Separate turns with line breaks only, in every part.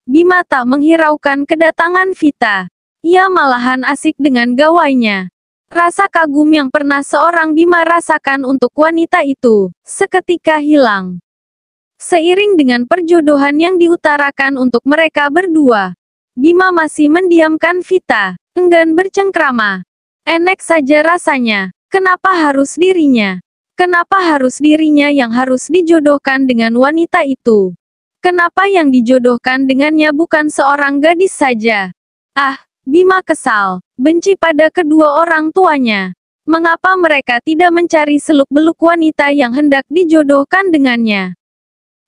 Bima tak menghiraukan kedatangan Vita. Ia malahan asik dengan gawainya. Rasa kagum yang pernah seorang Bima rasakan untuk wanita itu, seketika hilang. Seiring dengan perjodohan yang diutarakan untuk mereka berdua, Bima masih mendiamkan Vita, enggan bercengkrama. Enek saja rasanya, kenapa harus dirinya? Kenapa harus dirinya yang harus dijodohkan dengan wanita itu? Kenapa yang dijodohkan dengannya bukan seorang gadis saja? Ah, Bima kesal, benci pada kedua orang tuanya. Mengapa mereka tidak mencari seluk-beluk wanita yang hendak dijodohkan dengannya?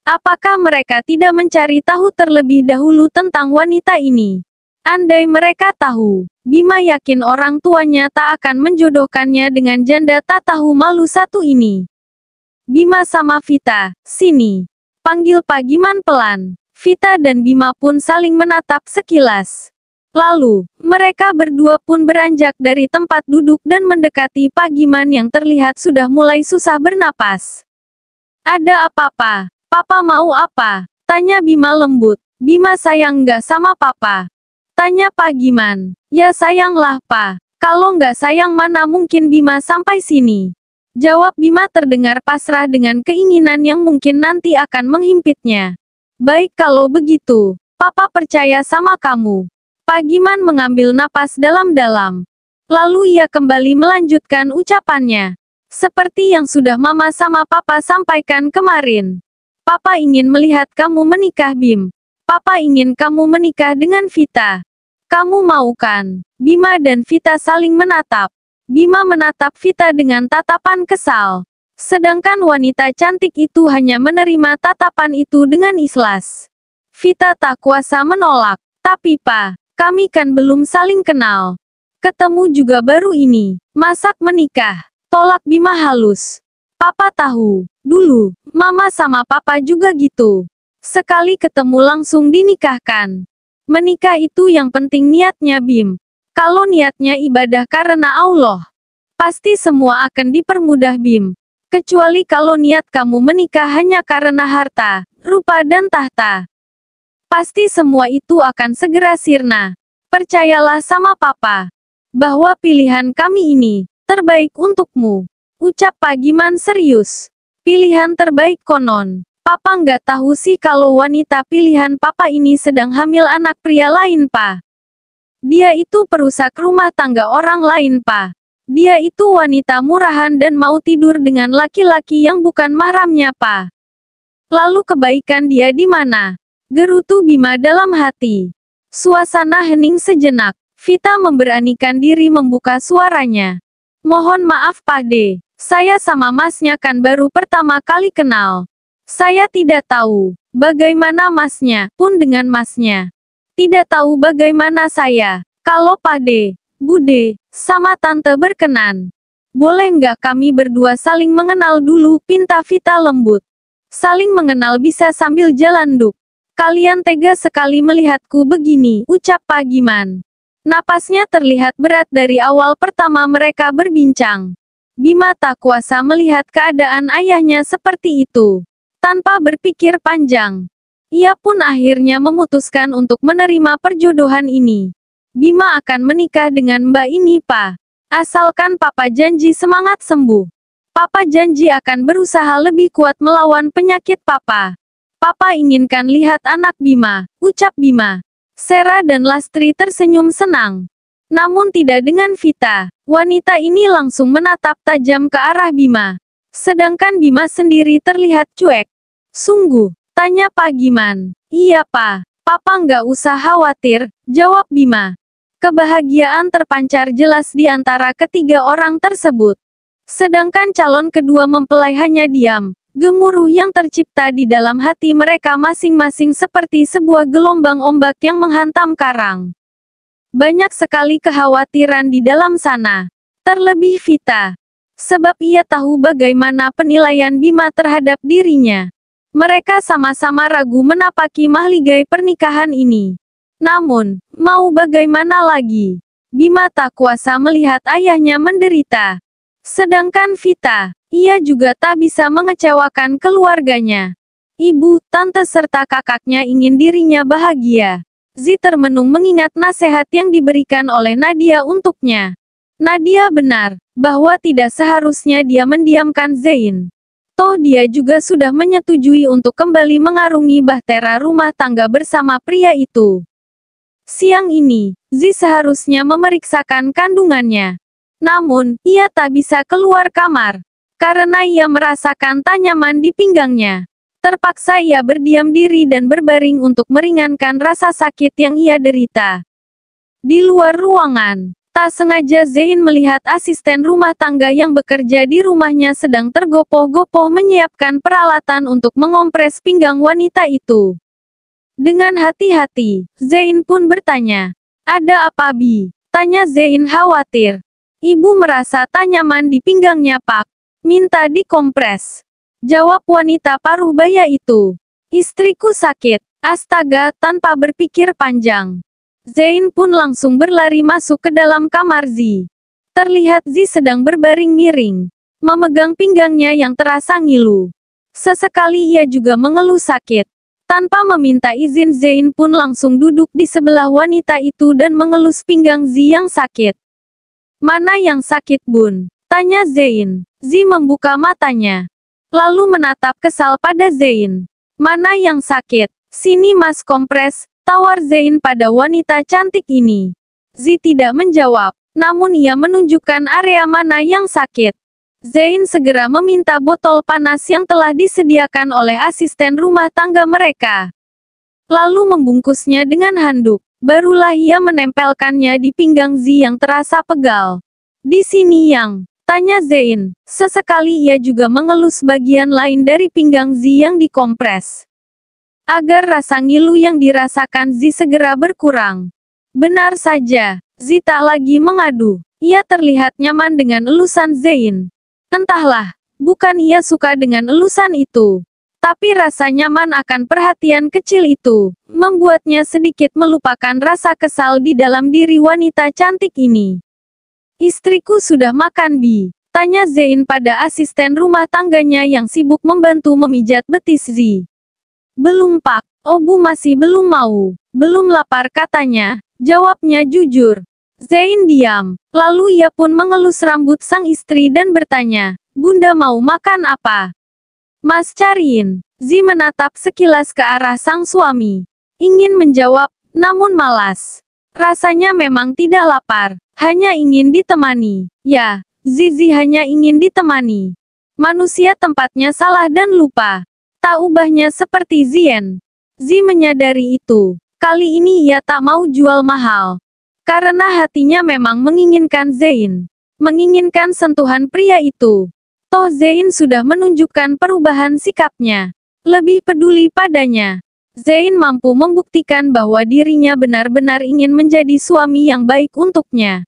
Apakah mereka tidak mencari tahu terlebih dahulu tentang wanita ini? Andai mereka tahu, Bima yakin orang tuanya tak akan menjodohkannya dengan janda tak tahu malu satu ini. Bima sama Vita, sini. Panggil Pak Giman pelan. Vita dan Bima pun saling menatap sekilas. Lalu, mereka berdua pun beranjak dari tempat duduk dan mendekati Pak Giman yang terlihat sudah mulai susah bernapas. Ada apa-apa? Papa mau apa? Tanya Bima lembut. Bima sayang nggak sama Papa? Tanya Pak Giman. Ya sayanglah Pa. Kalau nggak sayang mana mungkin Bima sampai sini? Jawab Bima terdengar pasrah dengan keinginan yang mungkin nanti akan menghimpitnya. Baik kalau begitu, Papa percaya sama kamu. Pak Giman mengambil napas dalam-dalam. Lalu ia kembali melanjutkan ucapannya. Seperti yang sudah Mama sama Papa sampaikan kemarin. Papa ingin melihat kamu menikah Bim. Papa ingin kamu menikah dengan Vita. Kamu mau kan? Bima dan Vita saling menatap. Bima menatap Vita dengan tatapan kesal. Sedangkan wanita cantik itu hanya menerima tatapan itu dengan ikhlas. Vita tak kuasa menolak. Tapi Pa, kami kan belum saling kenal. Ketemu juga baru ini. Masak menikah. Tolak Bima halus. Papa tahu. Dulu, Mama sama Papa juga gitu. Sekali ketemu langsung dinikahkan. Menikah itu yang penting niatnya Bim. Kalau niatnya ibadah karena Allah, pasti semua akan dipermudah Bim. Kecuali kalau niat kamu menikah hanya karena harta, rupa dan tahta. Pasti semua itu akan segera sirna. Percayalah sama Papa, bahwa pilihan kami ini, terbaik untukmu. Ucap Pak Giman serius. Pilihan terbaik konon. Papa nggak tahu sih kalau wanita pilihan Papa ini sedang hamil anak pria lain Pa. Dia itu perusak rumah tangga orang lain Pa. Dia itu wanita murahan dan mau tidur dengan laki-laki yang bukan mahramnya Pa. Lalu kebaikan dia di mana? Gerutu Bima dalam hati. Suasana hening sejenak. Vita memberanikan diri membuka suaranya. Mohon maaf Pak De. Saya sama masnya kan baru pertama kali kenal. Saya tidak tahu bagaimana masnya, pun dengan masnya. Tidak tahu bagaimana saya. Kalau Pak De, Bude, sama Tante berkenan. Boleh nggak kami berdua saling mengenal dulu, pinta Vita lembut. Saling mengenal bisa sambil jalan duk. Kalian tega sekali melihatku begini, ucap Pak Giman. Napasnya terlihat berat dari awal pertama mereka berbincang. Bima tak kuasa melihat keadaan ayahnya seperti itu. Tanpa berpikir panjang, ia pun akhirnya memutuskan untuk menerima perjodohan ini. Bima akan menikah dengan Mbak ini Pa. Asalkan Papa janji semangat sembuh. Papa janji akan berusaha lebih kuat melawan penyakit Papa. Papa inginkan lihat anak Bima, ucap Bima. Sera dan Lastri tersenyum senang. Namun tidak dengan Vita. Wanita ini langsung menatap tajam ke arah Bima. Sedangkan Bima sendiri terlihat cuek. Sungguh, tanya Pak Giman. Iya Pa, Papa nggak usah khawatir, jawab Bima. Kebahagiaan terpancar jelas di antara ketiga orang tersebut. Sedangkan calon kedua mempelai hanya diam. Gemuruh yang tercipta di dalam hati mereka masing-masing seperti sebuah gelombang ombak yang menghantam karang. Banyak sekali kekhawatiran di dalam sana. Terlebih Vita. Sebab ia tahu bagaimana penilaian Bima terhadap dirinya. Mereka sama-sama ragu menapaki mahligai pernikahan ini. Namun, mau bagaimana lagi? Bima tak kuasa melihat ayahnya menderita. Sedangkan Vita, ia juga tak bisa mengecewakan keluarganya. Ibu, tante serta kakaknya ingin dirinya bahagia. Zi termenung mengingat nasihat yang diberikan oleh Nadia untuknya. Nadia benar, bahwa tidak seharusnya dia mendiamkan Zein. Toh dia juga sudah menyetujui untuk kembali mengarungi bahtera rumah tangga bersama pria itu. Siang ini, Zi seharusnya memeriksakan kandungannya. Namun, ia tak bisa keluar kamar. Karena ia merasakan tak nyaman di pinggangnya. Terpaksa ia berdiam diri dan berbaring untuk meringankan rasa sakit yang ia derita. Di luar ruangan, tak sengaja Zein melihat asisten rumah tangga yang bekerja di rumahnya sedang tergopoh-gopoh menyiapkan peralatan untuk mengompres pinggang wanita itu. Dengan hati-hati, Zein pun bertanya, "Ada apa, Bi?" Tanya Zein khawatir. Ibu merasa tak nyaman di pinggangnya, Pak. Minta dikompres. Jawab wanita paruh baya itu. Istriku sakit. Astaga, tanpa berpikir panjang. Zein pun langsung berlari masuk ke dalam kamar Zi. Terlihat Zi sedang berbaring miring. Memegang pinggangnya yang terasa ngilu. Sesekali ia juga mengeluh sakit. Tanpa meminta izin Zein pun langsung duduk di sebelah wanita itu dan mengelus pinggang Zi yang sakit. Mana yang sakit, Bun? Tanya Zein. Zi membuka matanya. Lalu menatap kesal pada Zein. Mana yang sakit? Sini Mas kompres, tawar Zein pada wanita cantik ini. Zi tidak menjawab, namun ia menunjukkan area mana yang sakit. Zein segera meminta botol panas yang telah disediakan oleh asisten rumah tangga mereka. Lalu membungkusnya dengan handuk. Barulah ia menempelkannya di pinggang Zi yang terasa pegal. Di sini yang, tanya Zein. Sesekali ia juga mengelus bagian lain dari pinggang Zi yang dikompres. Agar rasa ngilu yang dirasakan Zi segera berkurang. Benar saja, Zi tak lagi mengadu. Ia terlihat nyaman dengan elusan Zein. Entahlah, bukan ia suka dengan elusan itu. Tapi rasa nyaman akan perhatian kecil itu, membuatnya sedikit melupakan rasa kesal di dalam diri wanita cantik ini. Istriku sudah makan, Bi? Tanya Zein pada asisten rumah tangganya yang sibuk membantu memijat betis Zi. Belum, Pak. Obu masih belum mau. Belum lapar katanya. Jawabnya jujur. Zein diam. Lalu ia pun mengelus rambut sang istri dan bertanya, Bunda mau makan apa? Mas cariin. Zi menatap sekilas ke arah sang suami. Ingin menjawab, namun malas. Rasanya memang tidak lapar. Hanya ingin ditemani. Ya, Zizi hanya ingin ditemani. Manusia tempatnya salah dan lupa. Tak ubahnya seperti Zien. Zi menyadari itu. Kali ini ia tak mau jual mahal. Karena hatinya memang menginginkan Zein. Menginginkan sentuhan pria itu. Toh Zein sudah menunjukkan perubahan sikapnya. Lebih peduli padanya. Zein mampu membuktikan bahwa dirinya benar-benar ingin menjadi suami yang baik untuknya.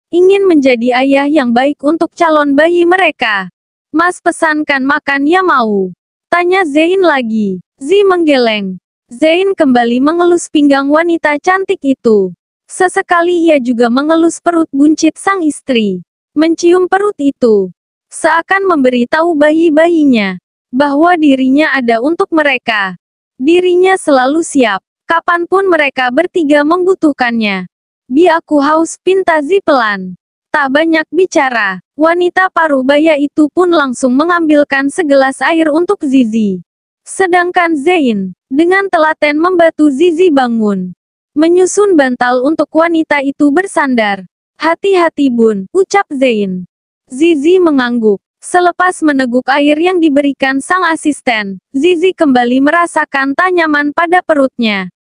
Ingin menjadi ayah yang baik untuk calon bayi mereka. Mas pesankan makan ya mau. Tanya Zein lagi. Zi menggeleng. Zein kembali mengelus pinggang wanita cantik itu. Sesekali ia juga mengelus perut buncit sang istri. Mencium perut itu. Seakan memberitahu bayi-bayinya. Bahwa dirinya ada untuk mereka. Dirinya selalu siap. Kapanpun mereka bertiga membutuhkannya. Bi aku haus, pinta Zi pelan. Tak banyak bicara, wanita paruh baya itu pun langsung mengambilkan segelas air untuk Zizi. Sedangkan Zein, dengan telaten membantu Zizi bangun. Menyusun bantal untuk wanita itu bersandar. Hati-hati Bun, ucap Zein. Zizi mengangguk. Selepas meneguk air yang diberikan sang asisten, Zizi kembali merasakan tak nyaman pada perutnya.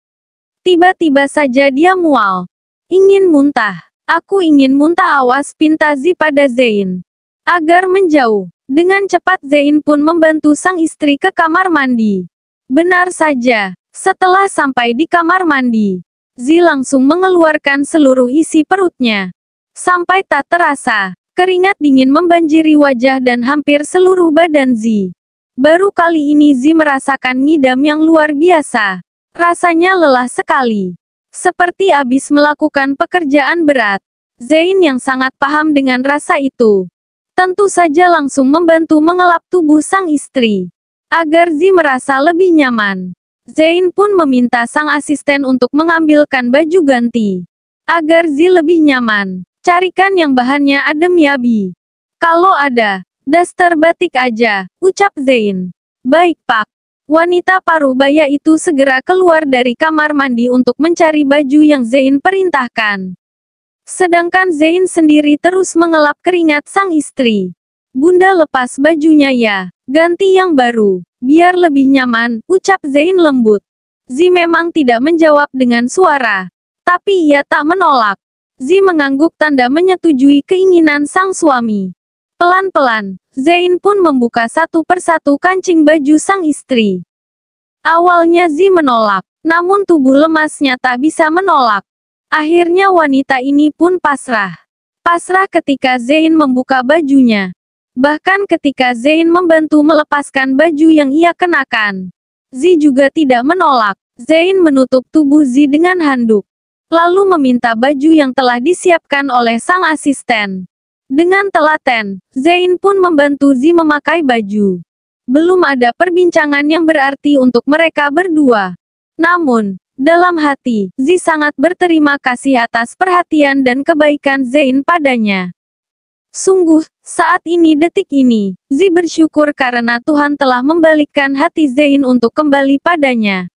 Tiba-tiba saja dia mual. Ingin muntah. Aku ingin muntah, awas, pinta Zi pada Zein. Agar menjauh. Dengan cepat Zein pun membantu sang istri ke kamar mandi. Benar saja. Setelah sampai di kamar mandi, Zi langsung mengeluarkan seluruh isi perutnya. Sampai tak terasa, keringat dingin membanjiri wajah dan hampir seluruh badan Zi. Baru kali ini Zi merasakan ngidam yang luar biasa. Rasanya lelah sekali. Seperti habis melakukan pekerjaan berat. Zein yang sangat paham dengan rasa itu. Tentu saja langsung membantu mengelap tubuh sang istri. Agar Zi merasa lebih nyaman, Zain pun meminta sang asisten untuk mengambilkan baju ganti. Agar Zi lebih nyaman, carikan yang bahannya adem ya Bi. Kalau ada, daster batik aja, ucap Zain. Baik Pak. Wanita parubaya itu segera keluar dari kamar mandi untuk mencari baju yang Zain perintahkan. Sedangkan Zain sendiri terus mengelap keringat sang istri. Bunda lepas bajunya ya, ganti yang baru, biar lebih nyaman, ucap Zain lembut. Zi memang tidak menjawab dengan suara. Tapi ia tak menolak. Zi mengangguk tanda menyetujui keinginan sang suami. Pelan-pelan, Zain pun membuka satu persatu kancing baju sang istri. Awalnya Zi menolak, namun tubuh lemasnya tak bisa menolak. Akhirnya wanita ini pun pasrah. Pasrah ketika Zain membuka bajunya. Bahkan ketika Zain membantu melepaskan baju yang ia kenakan. Zi juga tidak menolak. Zain menutup tubuh Zi dengan handuk. Lalu meminta baju yang telah disiapkan oleh sang asisten. Dengan telaten, Zain pun membantu Zi memakai baju. Belum ada perbincangan yang berarti untuk mereka berdua. Namun, dalam hati, Zi sangat berterima kasih atas perhatian dan kebaikan Zain padanya. Sungguh, saat ini detik ini, Zi bersyukur karena Tuhan telah membalikkan hati Zain untuk kembali padanya.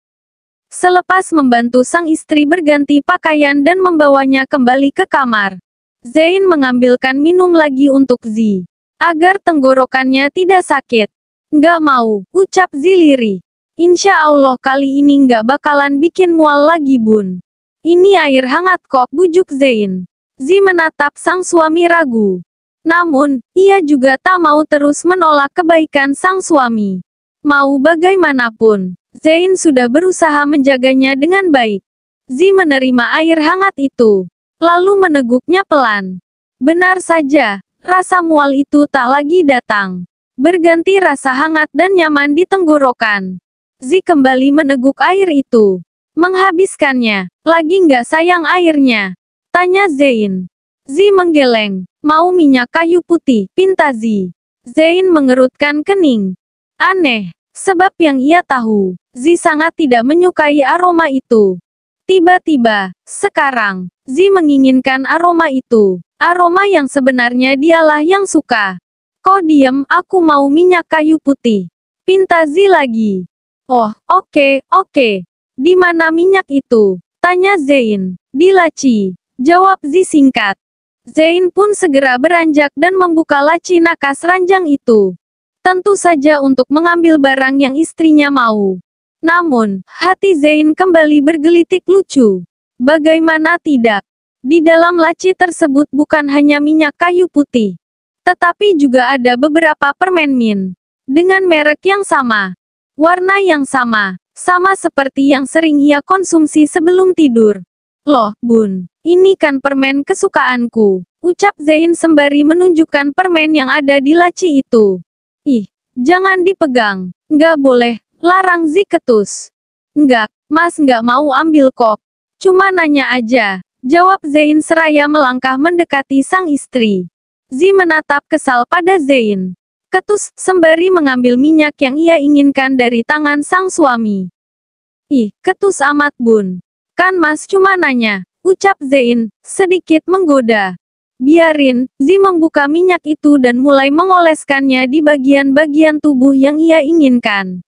Selepas membantu sang istri berganti pakaian dan membawanya kembali ke kamar, Zain mengambilkan minum lagi untuk Zi, agar tenggorokannya tidak sakit. Nggak mau, ucap Zi lirih. Insya Allah kali ini nggak bakalan bikin mual lagi bun. Ini air hangat kok, bujuk Zain. Zi menatap sang suami ragu. Namun, ia juga tak mau terus menolak kebaikan sang suami. Mau bagaimanapun, Zain sudah berusaha menjaganya dengan baik. Zi menerima air hangat itu, lalu meneguknya pelan. Benar saja, rasa mual itu tak lagi datang. Berganti rasa hangat dan nyaman di tenggorokan. Zi kembali meneguk air itu. Menghabiskannya, lagi nggak sayang airnya? Tanya Zain. Zi menggeleng. Mau minyak kayu putih, pinta Zi. Zain mengerutkan kening. Aneh, sebab yang ia tahu, Zi sangat tidak menyukai aroma itu. Tiba-tiba, sekarang, Zi menginginkan aroma itu. Aroma yang sebenarnya dialah yang suka. Kok diam, aku mau minyak kayu putih. Pinta Zi lagi. Oh, oke. Di mana minyak itu? Tanya Zain. Di laci. Jawab Zi singkat. Zain pun segera beranjak dan membuka laci nakas ranjang itu. Tentu saja untuk mengambil barang yang istrinya mau. Namun, hati Zain kembali bergelitik lucu. Bagaimana tidak? Di dalam laci tersebut bukan hanya minyak kayu putih. Tetapi juga ada beberapa permen min. Dengan merek yang sama. Warna yang sama. Sama seperti yang sering ia konsumsi sebelum tidur. Loh, bun. Ini kan permen kesukaanku. Ucap Zain sembari menunjukkan permen yang ada di laci itu. Ih, jangan dipegang. Nggak boleh. Larang Zi ketus. Enggak, Mas nggak mau ambil kok. Cuma nanya aja. Jawab Zain seraya melangkah mendekati sang istri. Zi menatap kesal pada Zain. Ketus, sembari mengambil minyak yang ia inginkan dari tangan sang suami. Ih, ketus amat bun. Kan Mas cuma nanya. Ucap Zain, sedikit menggoda. Biarin, Zi membuka minyak itu dan mulai mengoleskannya di bagian-bagian tubuh yang ia inginkan.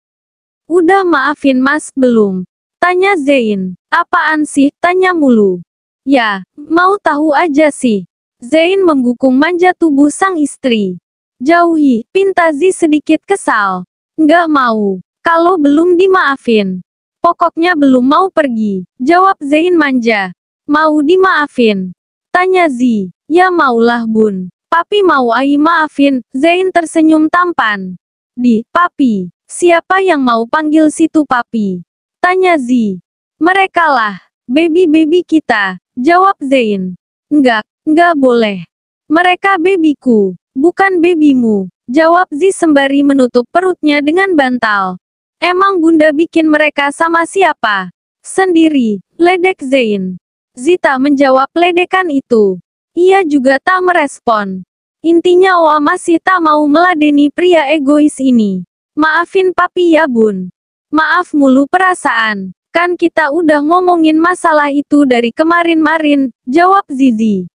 Udah maafin Mas belum? Tanya Zain. Apaan sih? Tanya mulu. Ya, mau tahu aja sih. Zain menggukung manja tubuh sang istri. Jauhi, pinta Zi sedikit kesal. Nggak mau. Kalau belum dimaafin. Pokoknya belum mau pergi. Jawab Zain manja. Mau dimaafin? Tanya Zi. Ya maulah bun. Papi mau ai maafin. Zain tersenyum tampan. Di, Papi. Siapa yang mau panggil situ Papi? Tanya Zi. Mereka lah. Baby-baby kita. Jawab Zain. Enggak boleh. Mereka babyku. Bukan babymu. Jawab Zi sembari menutup perutnya dengan bantal. Emang bunda bikin mereka sama siapa? Sendiri. Ledek Zain. Zi tak menjawab ledekan itu. Ia juga tak merespon. Intinya Oa masih tak mau meladeni pria egois ini. Maafin papi ya bun. Maaf mulu perasaan. Kan kita udah ngomongin masalah itu dari kemarin-marin, jawab Zizi.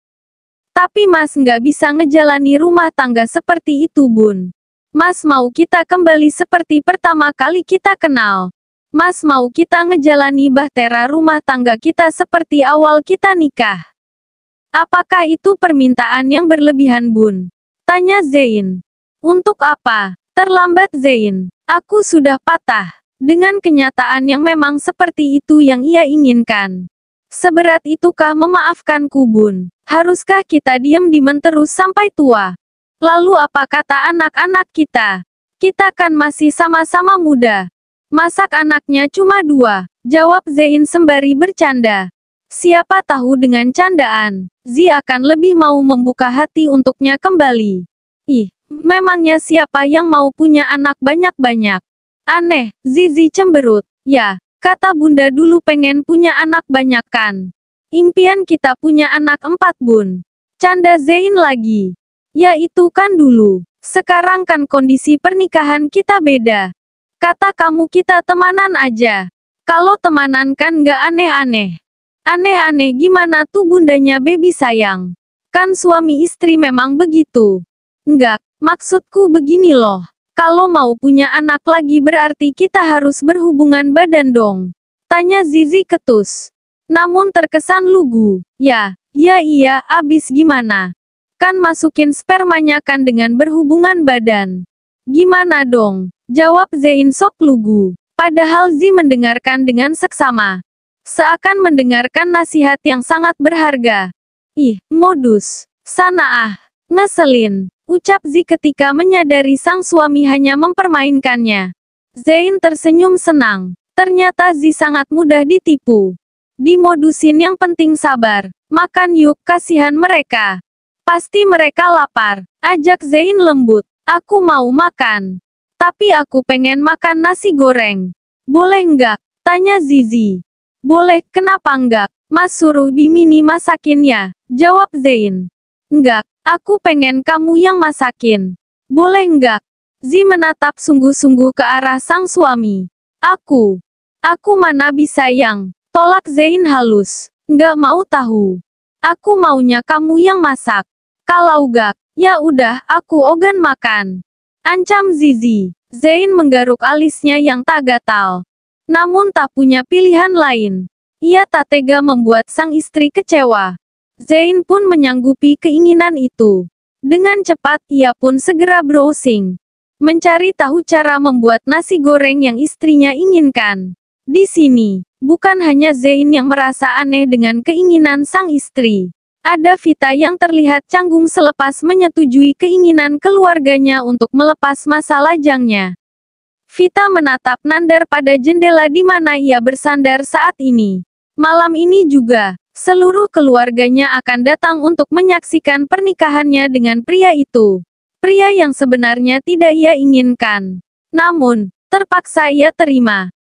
Tapi Mas nggak bisa ngejalani rumah tangga seperti itu bun. Mas mau kita kembali seperti pertama kali kita kenal. Mas mau kita ngejalani bahtera rumah tangga kita seperti awal kita nikah. Apakah itu permintaan yang berlebihan bun? Tanya Zein. Untuk apa? Terlambat Zein. Aku sudah patah. Dengan kenyataan yang memang seperti itu yang ia inginkan. Seberat itukah memaafkanku bun? Haruskah kita diam-diam terus sampai tua? Lalu apa kata anak-anak kita? Kita kan masih sama-sama muda. Masak anaknya cuma 2, jawab Zein sembari bercanda. Siapa tahu dengan candaan, Zi akan lebih mau membuka hati untuknya kembali. Ih, memangnya siapa yang mau punya anak banyak-banyak? Aneh, Zizi cemberut. Ya, kata bunda dulu pengen punya anak banyak kan. Impian kita punya anak 4 bun. Canda Zein lagi. Ya itu kan dulu. Sekarang kan kondisi pernikahan kita beda. Kata kamu kita temanan aja. Kalau temanan kan nggak aneh-aneh. Aneh-aneh gimana tuh bundanya baby sayang? Kan suami istri memang begitu. Enggak, maksudku begini loh. Kalau mau punya anak lagi berarti kita harus berhubungan badan dong. Tanya Zizi ketus. Namun terkesan lugu. Ya iya, abis gimana? Kan masukin spermanya kan dengan berhubungan badan. Gimana dong? Jawab Zein sok lugu. Padahal Zi mendengarkan dengan seksama. Seakan mendengarkan nasihat yang sangat berharga. Ih, modus. Sana ah. Ngeselin. Ucap Zi ketika menyadari sang suami hanya mempermainkannya. Zein tersenyum senang. Ternyata Zi sangat mudah ditipu. Dimodusin yang penting sabar. Makan yuk, kasihan mereka. Pasti mereka lapar. Ajak Zein lembut. Aku mau makan. Tapi aku pengen makan nasi goreng. Boleh nggak? Tanya Zizi. Boleh, kenapa nggak? Mas suruh Bimini masakin ya. Jawab Zein. Nggak. Aku pengen kamu yang masakin. Boleh nggak? Zi menatap sungguh-sungguh ke arah sang suami. Aku mana bisa yang, tolak Zein halus. Nggak mau tahu. Aku maunya kamu yang masak. Kalau nggak, ya udah, aku ogan makan. Ancam Zizi. Zein menggaruk alisnya yang tak gatal. Namun tak punya pilihan lain. Ia tak tega membuat sang istri kecewa. Zein pun menyanggupi keinginan itu. Dengan cepat ia pun segera browsing. Mencari tahu cara membuat nasi goreng yang istrinya inginkan. Di sini, bukan hanya Zein yang merasa aneh dengan keinginan sang istri. Ada Vita yang terlihat canggung selepas menyetujui keinginan keluarganya untuk melepas masa lajangnya. Vita menatap Nandar pada jendela di mana ia bersandar saat ini. Malam ini juga, seluruh keluarganya akan datang untuk menyaksikan pernikahannya dengan pria itu. Pria yang sebenarnya tidak ia inginkan. Namun, terpaksa ia terima.